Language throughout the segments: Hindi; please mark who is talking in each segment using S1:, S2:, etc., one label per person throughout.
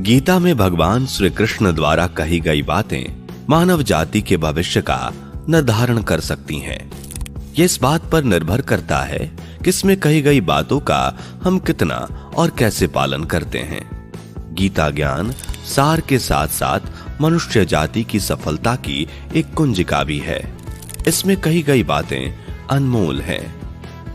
S1: गीता में भगवान श्री कृष्ण द्वारा कही गई बातें मानव जाति के भविष्य का निर्धारण कर सकती हैं। ये इस बात पर निर्भर करता है कि इसमें कही गई बातों का हम कितना और कैसे पालन करते हैं। गीता ज्ञान सार के साथ साथ मनुष्य जाति की सफलता की एक कुंजिका भी है। इसमें कही गई बातें अनमोल हैं।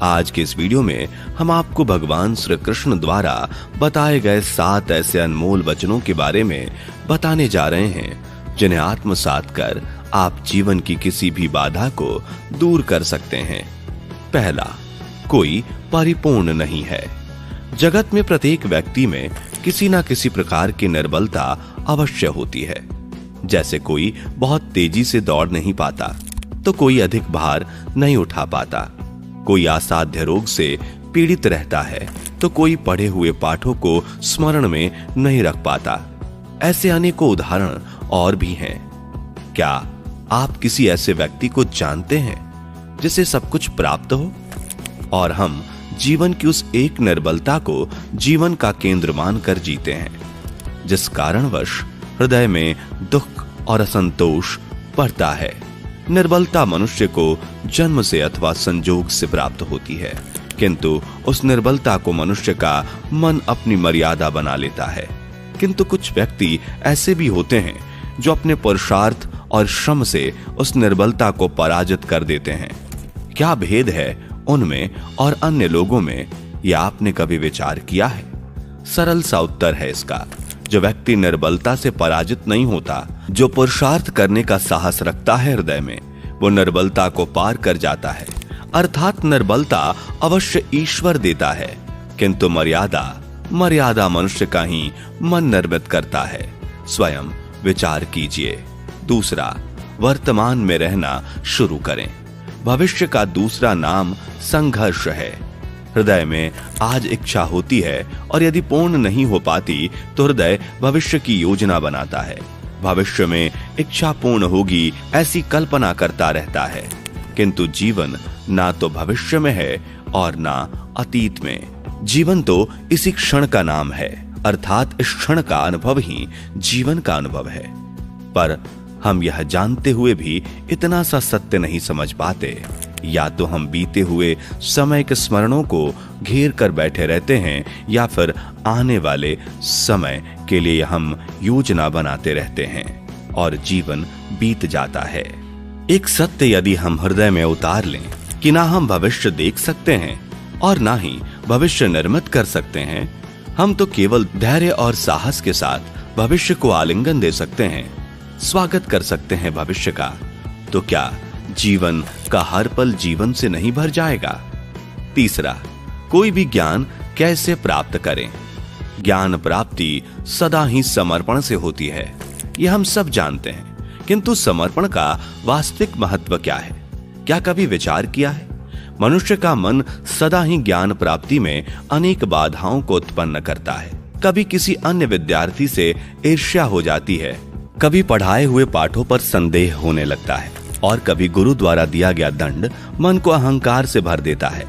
S1: आज के इस वीडियो में हम आपको भगवान श्री कृष्ण द्वारा बताए गए 7 ऐसे अनमोल वचनों के बारे में बताने जा रहे हैं, जिन्हें आत्मसात कर आप जीवन की किसी भी बाधा को दूर कर सकते हैं। पहला, कोई परिपूर्ण नहीं है। जगत में प्रत्येक व्यक्ति में किसी न किसी प्रकार की निर्बलता अवश्य होती है। जैसे कोई बहुत तेजी से दौड़ नहीं पाता, तो कोई अधिक भार नहीं उठा पाता, कोई असाध्य रोग से पीड़ित रहता है, तो कोई पढ़े हुए पाठों को स्मरण में नहीं रख पाता। ऐसे अनेकों उदाहरण और भी हैं। क्या आप किसी ऐसे व्यक्ति को जानते हैं जिसे सब कुछ प्राप्त हो और हम जीवन की उस एक निर्बलता को जीवन का केंद्र मानकर जीते हैं, जिस कारणवश हृदय में दुख और असंतोष बढ़ता है। निर्बलता मनुष्य को जन्म से अथवा संजोग से प्राप्त होती है, किंतु उस निर्बलता को मनुष्य का मन अपनी मर्यादा बना लेता है। किंतु कुछ व्यक्ति ऐसे भी होते हैं जो अपने पुरुषार्थ और श्रम से उस निर्बलता को पराजित कर देते हैं। क्या भेद है उनमें और अन्य लोगों में, यह आपने कभी विचार किया है? सरल सा उत्तर है इसका, जो व्यक्ति निर्बलता से पराजित नहीं होता, जो पुरुषार्थ करने का साहस रखता है हृदय में, वो निर्बलता को पार कर जाता है। अर्थात निर्बलता अवश्य ईश्वर देता है, किंतु मर्यादा मनुष्य का ही मन निर्मित करता है। स्वयं विचार कीजिए। दूसरा, वर्तमान में रहना शुरू करें। भविष्य का दूसरा नाम संघर्ष है। हृदय में आज इच्छा होती है और यदि पूर्ण नहीं हो पाती तो हृदय भविष्य की योजना बनाता है। भविष्य में इच्छा पूर्ण होगी ऐसी कल्पना करता रहता है, किंतु जीवन ना तो भविष्य में है और ना अतीत में। जीवन तो इसी क्षण का नाम है, अर्थात इस क्षण का अनुभव ही जीवन का अनुभव है। पर हम यह जानते हुए भी इतना सा सत्य नहीं समझ पाते। या तो हम बीते हुए समय के स्मरणों को घेर कर बैठे रहते हैं, या फिर आने वाले समय के लिए हम योजना बनाते रहते हैं और जीवन बीत जाता है। एक सत्य यदि हम हृदय में उतार लें कि ना हम भविष्य देख सकते हैं और ना ही भविष्य निर्मित कर सकते हैं, हम तो केवल धैर्य और साहस के साथ भविष्य को आलिंगन दे सकते हैं, स्वागत कर सकते हैं भविष्य का, तो क्या जीवन का हर पल जीवन से नहीं भर जाएगा? तीसरा, कोई भी ज्ञान कैसे प्राप्त करें? ज्ञान प्राप्ति सदा ही समर्पण से होती है, यह हम सब जानते हैं, किंतु समर्पण का वास्तविक महत्व क्या है? क्या कभी विचार किया है? मनुष्य का मन सदा ही ज्ञान प्राप्ति में अनेक बाधाओं को उत्पन्न करता है। कभी किसी अन्य विद्यार्थी से ईर्ष्या हो जाती है, कभी पढ़ाए हुए पाठों पर संदेह होने लगता है, और कभी गुरु द्वारा दिया गया दंड मन को अहंकार से भर देता है।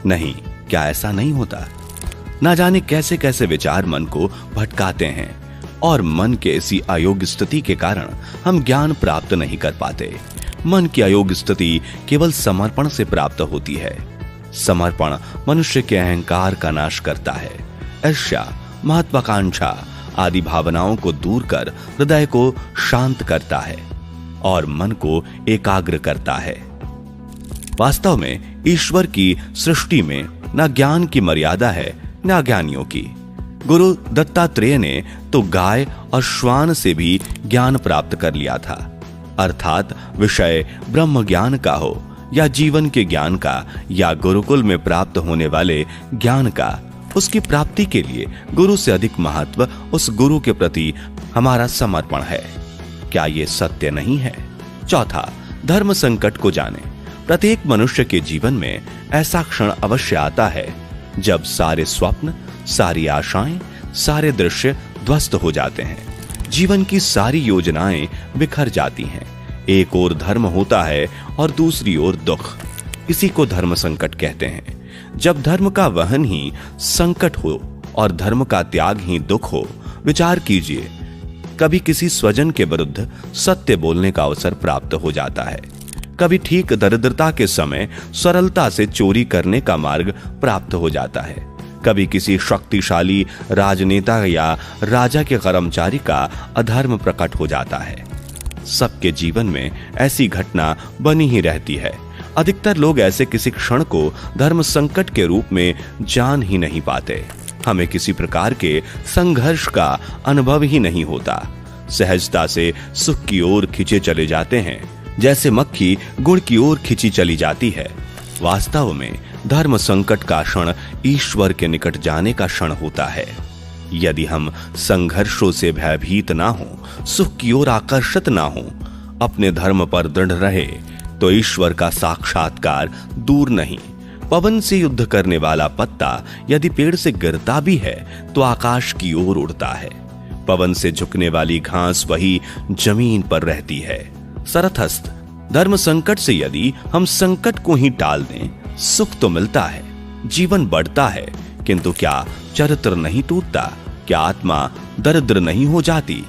S1: नहीं, क्या ऐसा नहीं होता? ना जाने कैसे कैसे विचार मन को भटकाते हैं, और मन के इसी अयोग्य स्थिति के कारण हम ज्ञान प्राप्त नहीं कर पाते। मन की अयोग्य स्थिति केवल समर्पण से प्राप्त होती है। समर्पण मनुष्य के अहंकार का नाश करता है। ईर्ष्या, महत्वाकांक्षा आदि भावनाओं को दूर कर हृदय को शांत करता है और मन को एकाग्र करता है। वास्तव में ईश्वर की सृष्टि में न ज्ञान की मर्यादा है न अज्ञानियों की। गुरु दत्तात्रेय ने तो गाय और श्वान से भी ज्ञान प्राप्त कर लिया था। अर्थात विषय ब्रह्म ज्ञान का हो या जीवन के ज्ञान का या गुरुकुल में प्राप्त होने वाले ज्ञान का, उसकी प्राप्ति के लिए गुरु से अधिक महत्व उस गुरु के प्रति हमारा समर्पण है। क्या ये सत्य नहीं है? चौथा, धर्म संकट को जाने। प्रत्येक मनुष्य के जीवन में ऐसा क्षण अवश्य आता है जब सारे स्वप्न, सारी आशाएं, सारे दृश्य ध्वस्त हो जाते हैं। जीवन की सारी योजनाएं बिखर जाती हैं। एक ओर धर्म होता है और दूसरी ओर दुख। इसी को धर्म संकट कहते हैं। जब धर्म का वहन ही संकट हो और धर्म का त्याग ही दुख हो, विचार कीजिए, कभी किसी स्वजन के विरुद्ध सत्य बोलने का अवसर प्राप्त हो जाता है, कभी ठीक दरिद्रता के समय सरलता से चोरी करने का मार्ग प्राप्त हो जाता है, कभी किसी शक्तिशाली राजनेता या राजा के कर्मचारी का अधर्म प्रकट हो जाता है। सबके जीवन में ऐसी घटना बनी ही रहती है। अधिकतर लोग ऐसे किसी क्षण को धर्म संकट के रूप में जान ही नहीं पाते। हमें किसी प्रकार के संघर्ष का अनुभव ही नहीं होता। सहजता से सुख की ओर खिंचे चले जाते हैं, जैसे मक्खी गुड़ की ओर खिंची चली जाती है। वास्तव में धर्म संकट का क्षण ईश्वर के निकट जाने का क्षण होता है। यदि हम संघर्षों से भयभीत ना हो, सुख की ओर आकर्षित ना हो, अपने धर्म पर दृढ़ रहे, तो ईश्वर का साक्षात्कार दूर नहीं। पवन से युद्ध करने वाला पत्ता यदि पेड़ से गिरता भी है तो आकाश की ओर उड़ता है। पवन से झुकने वाली घास वही जमीन पर रहती है। सरथस्थ धर्म संकट से यदि हम संकट को ही टाल दें, सुख तो मिलता है, जीवन बढ़ता है, किंतु क्या चरित्र नहीं टूटता? क्या आत्मा दरिद्र नहीं हो जाती?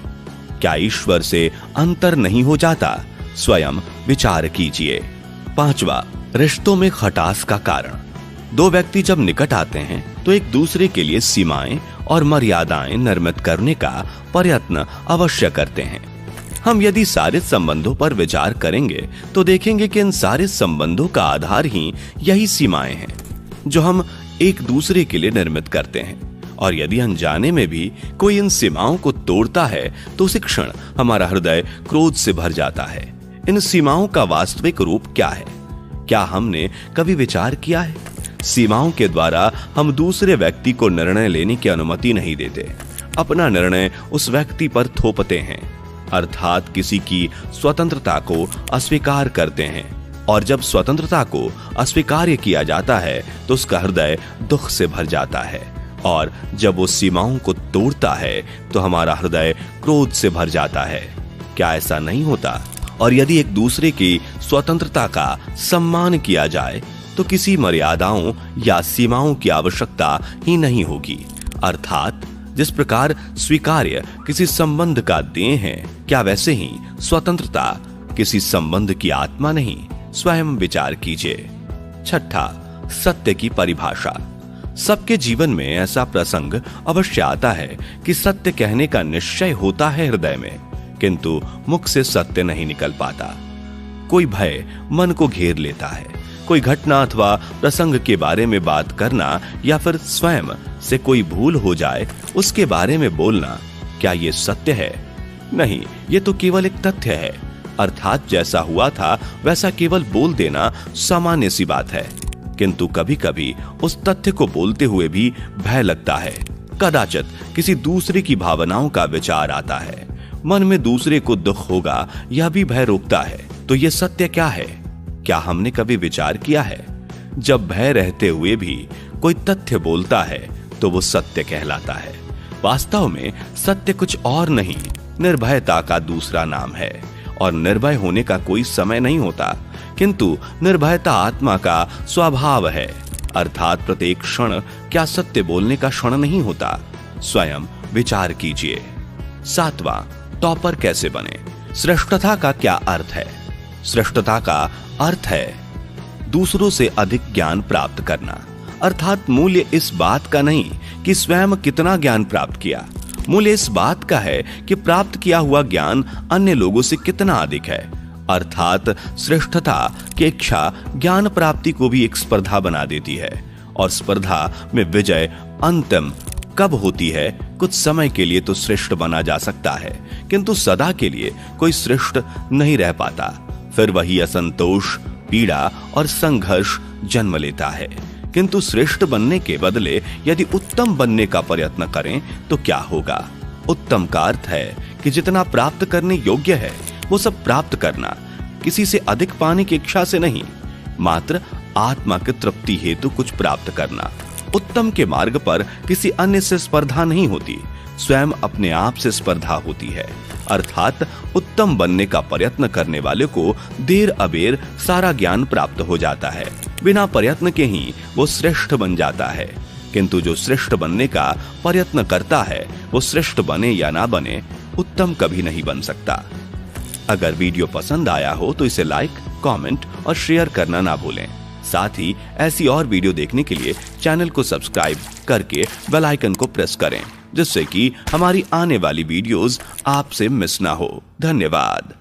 S1: क्या ईश्वर से अंतर नहीं हो जाता? स्वयं विचार कीजिए। 5वां, रिश्तों में खटास का कारण। दो व्यक्ति जब निकट आते हैं तो एक दूसरे के लिए सीमाएं और मर्यादाएं निर्मित करने का प्रयत्न अवश्य करते हैं। हम यदि सारे संबंधों पर विचार करेंगे तो देखेंगे कि इन सारे संबंधों का आधार ही यही सीमाएं हैं जो हम एक दूसरे के लिए निर्मित करते हैं। और यदि अनजाने में भी कोई इन सीमाओं को तोड़ता है तो उसी क्षण हमारा हृदय क्रोध से भर जाता है। इन सीमाओं का वास्तविक रूप क्या है? क्या हमने कभी विचार किया है? सीमाओं के द्वारा हम दूसरे व्यक्ति को निर्णय लेने की अनुमति नहीं देते, अपना निर्णय उस व्यक्ति पर थोपते हैं, अर्थात किसी की स्वतंत्रता को अस्वीकार करते हैं। और जब स्वतंत्रता को अस्वीकार किया जाता है तो उसका हृदय दुख से भर जाता है, और जब वो सीमाओं को तोड़ता है तो हमारा हृदय क्रोध से भर जाता है। क्या ऐसा नहीं होता? और यदि एक दूसरे की स्वतंत्रता का सम्मान किया जाए तो किसी मर्यादाओं या सीमाओं की आवश्यकता ही नहीं होगी। अर्थात जिस प्रकार स्वीकार्य किसी संबंध का देह है, क्या वैसे ही स्वतंत्रता किसी संबंध की आत्मा नहीं? स्वयं विचार कीजिए। 6, सत्य की परिभाषा। सबके जीवन में ऐसा प्रसंग अवश्य आता है कि सत्य कहने का निश्चय होता है हृदय में, किंतु मुख से सत्य नहीं निकल पाता। कोई भय मन को घेर लेता है, कोई घटना अथवा प्रसंग के बारे में बात करना या फिर स्वयं से कोई भूल हो जाए उसके बारे में बोलना, क्या ये सत्य है? नहीं, ये तो केवल एक तथ्य है। अर्थात जैसा हुआ था वैसा केवल बोल देना सामान्य सी बात है, किंतु कभी कभी उस तथ्य को बोलते हुए भी भय लगता है। कदाचित किसी दूसरे की भावनाओं का विचार आता है, मन में दूसरे को दुख होगा, यह भी भय रोकता है। तो ये सत्य क्या है? क्या हमने कभी विचार किया है? जब भय रहते हुए भी कोई तथ्य बोलता है तो वो सत्य कहलाता है। वास्तव में सत्य कुछ और नहीं, निर्भयता का दूसरा नाम है। और निर्भय होने का कोई समय नहीं होता, किंतु निर्भयता आत्मा का स्वभाव है। अर्थात प्रत्येक क्षण क्या सत्य बोलने का क्षण नहीं होता? स्वयं विचार कीजिए। 7वां, टॉपर कैसे बने? श्रेष्ठता का क्या अर्थ है? श्रेष्ठता का अर्थ है दूसरों से अधिक ज्ञान प्राप्त करना। अर्थात मूल्य इस बात का नहीं कि स्वयं कितना ज्ञान प्राप्त किया, मूल्य इस बात का है कि प्राप्त किया हुआ ज्ञान अन्य लोगों से कितना अधिक है। अर्थात श्रेष्ठता की इच्छा ज्ञान प्राप्ति को भी एक स्पर्धा बना देती है, और स्पर्धा में विजय अंतिम कब होती है? कुछ समय के लिए तो श्रेष्ठ बना जा सकता है, किंतु सदा के लिए कोई श्रेष्ठ नहीं रह पाता। फिर वही असंतोष, पीड़ा और संघर्ष जन्म लेता है। किंतु श्रेष्ठ बनने के बदले यदि उत्तम बनने का प्रयत्न करें तो क्या होगा? उत्तम का अर्थ है कि जितना प्राप्त करने योग्य है वो सब प्राप्त करना, किसी से अधिक पाने की इच्छा से नहीं, मात्र आत्मा की तृप्ति हेतु कुछ प्राप्त करना। उत्तम के मार्ग पर किसी अन्य से स्पर्धा नहीं होती, स्वयं अपने आप से स्पर्धा होती है। अर्थात उत्तम बनने का प्रयत्न करने वाले को देर अबेर सारा ज्ञान प्राप्त हो जाता है, बिना प्रयत्न के ही वो श्रेष्ठ बन जाता है। किंतु जो श्रेष्ठ बनने का प्रयत्न करता है वो श्रेष्ठ बने या ना बने, उत्तम कभी नहीं बन सकता। अगर वीडियो पसंद आया हो तो इसे लाइक, कमेंट और शेयर करना ना भूलें। साथ ही ऐसी और वीडियो देखने के लिए चैनल को सब्सक्राइब करके बेल आइकन को प्रेस करें, जिससे कि हमारी आने वाली वीडियोस आपसे मिस ना हो। धन्यवाद।